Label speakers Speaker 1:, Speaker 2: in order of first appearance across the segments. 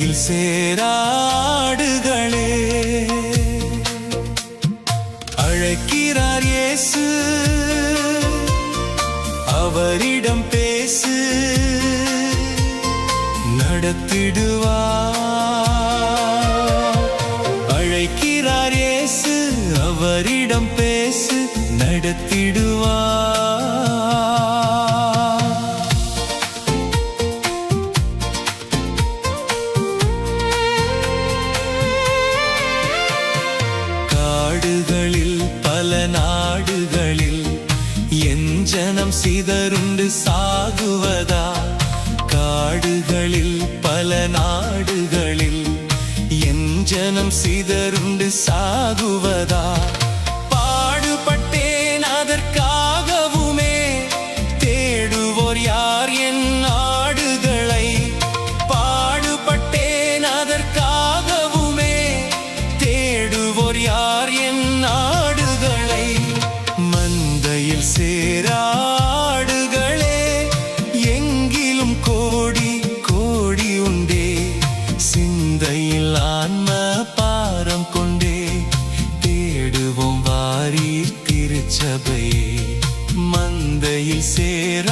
Speaker 1: மந்தையில் சேராடுகளே, அழைக்கிறார் இயேசு, அவரிடம் பேசு, நடத்திடுவார். அழைக்கிறார் இயேசு, அவரிடம் பேசு, நடத்திடுவார். காடுகளில் பல நாடுகளில் என் ஜனம் சிதறுண்டு சாகுவதா? காடுகளில் பல நாடுகளில் என் ஜனம் சிதறுண்டு சாகுவதா? பாடுபட்டேன் அதற்காகவுமே, தேடுவோர் யார் என் ஆடுகளை? பாடுபட்டேன் அதற்காகவுமே, தேடுவோர் யார் என் ஆடுகளை? மந்தையில் சேராடுகளே, எங்கிலும் கோடி கோடி உண்டே, சிந்தையில் ஆன்ம பாரம் கொண்டே, தேடுவோம் வாரீர் திருச்சபையே, மந்தையில் சேராடுகளே.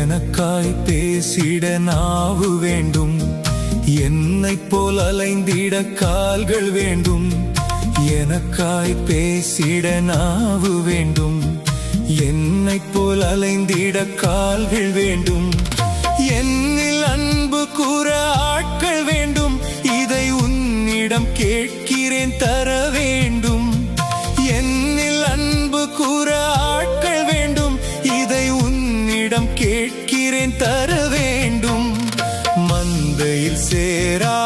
Speaker 1: எனக்காய் பேசிட நாவு வேண்டும், என்னைப் போல் அலைந்திட கால்கள் வேண்டும். எனக்காய் பேசிட நாவு வேண்டும், என்னைப் போல் அலைந்திட கால்கள் வேண்டும். என்னில் அன்பு கூற ஆட்கள் வேண்டும், இதை உன்னிடம் கேட்கிறேன் தர வேண்டும். என்னில் அன்பு கூற ஆட்கள் வேண்டும், இதை உன்னிடம் கேட்கிறேன் தர வேண்டும். மந்தையில் சேராடுகளே,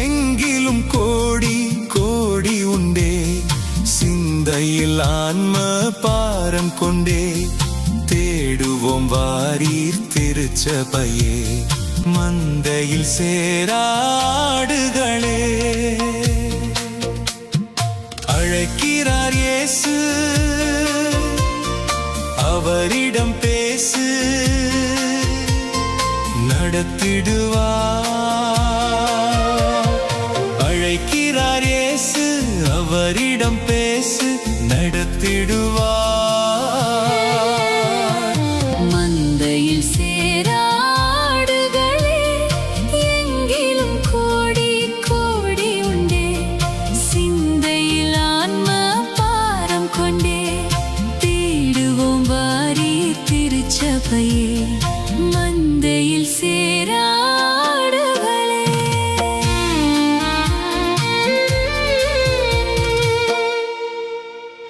Speaker 1: எங்கிலும் கோடி கோடி உண்டே, சிந்தையில் ஆன்ம பாரம் கொண்டே, தேடுவோம் வாரீர் திருச்சபையே, மந்தையில் சேராடுகளே. அழைக்கிறார் இயேசு, அவரிடம் பேசு, நடத்திடுவார். அழைக்கிறார் இயேசு, அவரிடம் பேசு, நடத்திடுவார்.
Speaker 2: மந்தையில் சேராடுகளே, எங்கிலும் கோடி கோடி உண்டே, சிந்தையில் ஆன்ம பாரம் கொண்டே, தேடுவோம் வாரீர் திருச்சபையே.